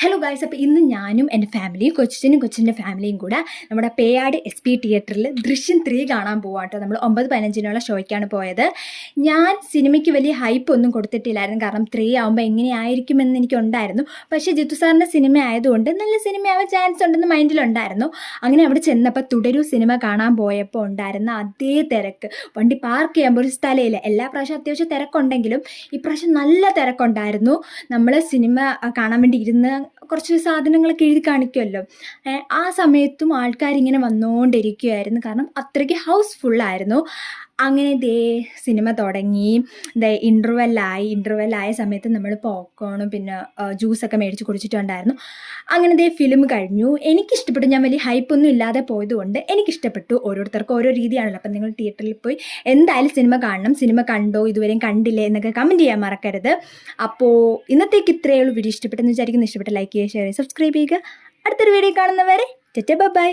Hello guys, അപ്പോൾ ഇന്ന് ഞാനും എൻ്റെ ഫാമിലിയും കൊച്ചിൻ്റെ ഫാമിലിയും കൂടെ നമ്മുടെ പേയാട് SP തിയേറ്ററിൽ ദൃശ്യം 3 കാണാൻ പോവാട്ടോ. നമ്മൾ 9:15 ഷോയ്ക്കാണ് പോയത്. ഞാൻ സിനിമയ്ക്ക് വലിയ ഹൈപ്പ് ഒന്നും കൊടുത്തിട്ടില്ലായിരുന്നു, കാരണം 3 ആകുമ്പോൾ എങ്ങനെയായിരിക്കുമെന്ന് എനിക്കുണ്ടായിരുന്നു. പക്ഷേ ജിത്തു സാറിൻ്റെ സിനിമ ആയതുകൊണ്ട് നല്ല സിനിമയാവാൻ ചാൻസ് ഉണ്ടെന്ന് മൈൻഡിലുണ്ടായിരുന്നു. അങ്ങനെ അവിടെ ചെന്നപ്പോൾ തുടരൂ സിനിമ കാണാൻ പോയപ്പോൾ ഉണ്ടായിരുന്ന അതേ തിരക്ക്. വണ്ടി പാർക്ക് ചെയ്യുമ്പോൾ ഒരു സ്ഥലമില്ല. എല്ലാ പ്രാവശ്യം അത്യാവശ്യം തിരക്കുണ്ടെങ്കിലും ഇപ്രാവശ്യം നല്ല തിരക്കുണ്ടായിരുന്നു. നമ്മൾ സിനിമ കാണാൻ വേണ്ടി ഇരുന്ന് കുറച്ച് സാധനങ്ങളൊക്കെ എഴുതി കാണിക്കുമല്ലോ, ആ സമയത്തും ആൾക്കാരിങ്ങനെ വന്നുകൊണ്ടിരിക്കുമായിരുന്നു, കാരണം അത്രയ്ക്ക് ഹൗസ്ഫുള്ളായിരുന്നു. അങ്ങനെ സിനിമ തുടങ്ങി, ഇൻ്റർവെല്ലായ സമയത്ത് നമ്മൾ പോപ്കോണും പിന്നെ ജ്യൂസൊക്കെ മേടിച്ച് കുടിച്ചിട്ടുണ്ടായിരുന്നു. അങ്ങനെ ഫിലിം കഴിഞ്ഞു. എനിക്കിഷ്ടപ്പെട്ടു. ഞാൻ വലിയ ഹൈപ്പൊന്നും ഇല്ലാതെ പോയതുകൊണ്ട് എനിക്കിഷ്ടപ്പെട്ടു. ഓരോരുത്തർക്കും ഓരോ രീതിയാണല്ലോ. അപ്പം നിങ്ങൾ തിയേറ്ററിൽ പോയി എന്തായാലും സിനിമ കാണണം. സിനിമ കണ്ടോ, ഇതുവരെയും കണ്ടില്ലേ എന്നൊക്കെ കമൻറ്റ് ചെയ്യാൻ മറക്കരുത്. അപ്പോൾ ഇന്നത്തേക്ക് ഇത്രയേ ഉള്ളൂ. വീഡിയോ ഇഷ്ടപ്പെട്ടെന്ന് വിചാരിക്കുന്നു. ഇഷ്ടപ്പെട്ട ലൈക്ക് ചെയ്യുക, ഷെയർ ചെയ്യുക, സബ്സ്ക്രൈബ് ചെയ്യുക. അടുത്തൊരു വീഡിയോ കാണുന്നവരെ ബൈ.